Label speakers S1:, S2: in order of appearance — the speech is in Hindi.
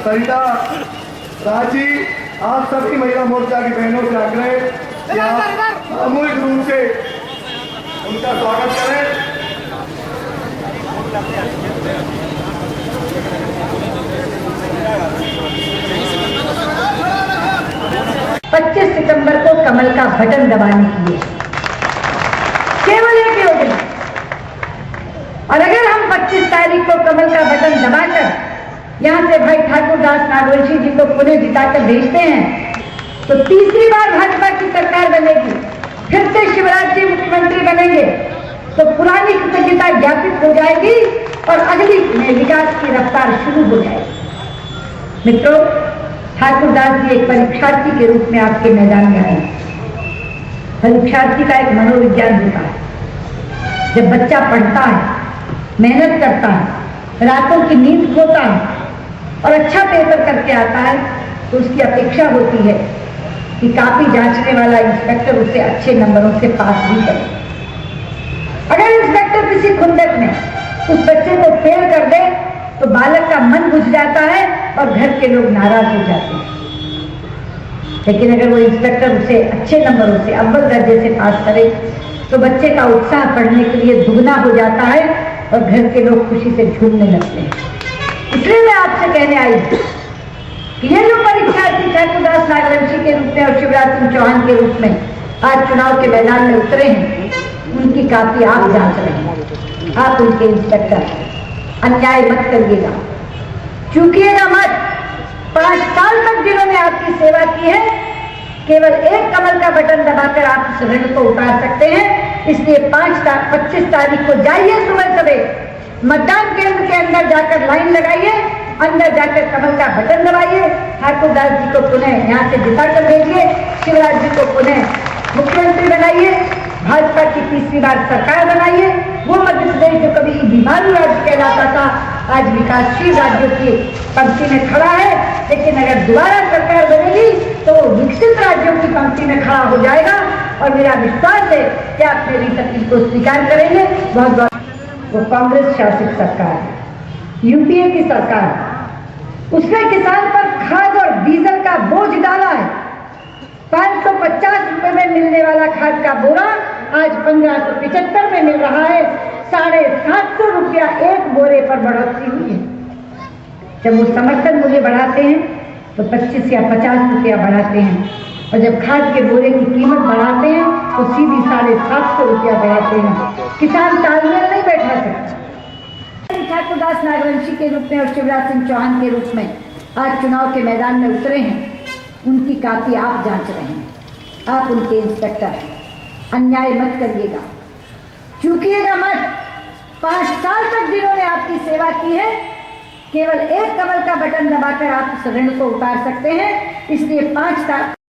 S1: सरिता, राजी, आप सभी महिला मोर्चा की बहनों से आग्रह कि आप सामूहिक रूप से उनका स्वागत करें।
S2: 25 सितंबर को कमल का बटन दबाने के लिए केवल एक योजना। और अगर हम 25 तारीख को कमल का बटन दबाकर यहां से भाई ठाकुर दास नागवंशी जी को पुनः जिताकर भेजते हैं तो तीसरी बार भाजपा की सरकार बनेगी, फिर से शिवराज जी मुख्यमंत्री बनेंगे तो पुरानी कृतज्ञता ज्ञापित हो जाएगी और अगली में विकास की रफ्तार शुरू हो जाएगी। मित्रों, ठाकुर दास जी एक परीक्षार्थी के रूप में आपके मैदान में आए। परीक्षार्थी का एक मनोविज्ञान होता है। जब बच्चा पढ़ता है, मेहनत करता है, रातों की नींद खोता है और अच्छा पेपर करके आता है तो उसकी अपेक्षा होती है कि कापी जांचने वाला इंस्पेक्टर उसे अच्छे नंबरों से पास भी करे। अगर इंस्पेक्टर किसी खुंदक में उस बच्चे को फेल कर दे तो बालक का मन बुझ जाता है और घर के लोग नाराज हो जाते हैं। लेकिन अगर वो इंस्पेक्टर उसे अच्छे नंबरों से अव्वल दर्जे से पास करे तो बच्चे का उत्साह पढ़ने के लिए दुगना हो जाता है और घर के लोग खुशी से झूमने लगते हैं। इसलिए मैं आपसे कहने आई कि ये जो परीक्षार्थी ठाकुर दास नागवंशी के रूप में और शिवराज सिंह चौहान के रूप में आज चुनाव के मैदान में उतरे हैं, उनकी काफी आप जांच रहे हैं। आप उनके इंस्पेक्टर, अन्याय मत करिएगा, चूकिएगा मत। 5 साल तक जिन्होंने आपकी सेवा की है, केवल एक कमल का बटन दबाकर आप इस ऋण को उतार सकते हैं। इसलिए 25 तारीख को जाइए, सुबह सवेरे मतदान केंद्र के अंदर जाकर लाइन लगाइए, अंदर जाकर कमल का बटन दबाइए, ठाकुर दास जी को पुनः यहाँ से जिता कर भेजिए, शिवराज जी को पुनः मुख्यमंत्री बनाइए, भाजपा की तीसरी बार सरकार बनाइए। वो मध्य प्रदेश जो कभी बीमारू राज्य कहलाता था आज विकासशील राज्यों की पंक्ति में खड़ा है। लेकिन अगर दोबारा सरकार बनेगी तो विकसित राज्यों की पंक्ति में खड़ा हो जाएगा और मेरा विश्वास है कि आप मेरी तकलीफ को स्वीकार करेंगे। बहुत बहुत वो कांग्रेस शासित सरकार है, यूपीए की सरकार, उसने किसान पर खाद और डीजल का बोझ डाला है। 550 रुपए में मिलने वाला खाद का बोरा आज 1575 में मिल रहा है। 750 रुपया एक बोरे पर बढ़ोतरी हुई है। जब वो समर्थन मूल्य बढ़ाते हैं तो 25 या 50 रुपया बढ़ाते हैं और जब खाद के बोरे की कीमत बढ़ाते हैं तो सीधी 750 रुपया बढ़ाते हैं। किसान तालमेल नहीं बैठा सकता। ठाकुर दास नागवंशी के रूप में और शिवराज सिंह चौहान के रूप में आज चुनाव के मैदान में उतरे हैं, उनकी काफी आप जांच रहे हैं। आप उनके इंस्पेक्टर हैं, अन्याय मत करिएगा, चूकिएगा मत। 5 साल तक जिन्होंने आपकी सेवा की है, केवल एक कमल का बटन दबाकर आप इस ऋण को उतार सकते हैं। इसलिए 5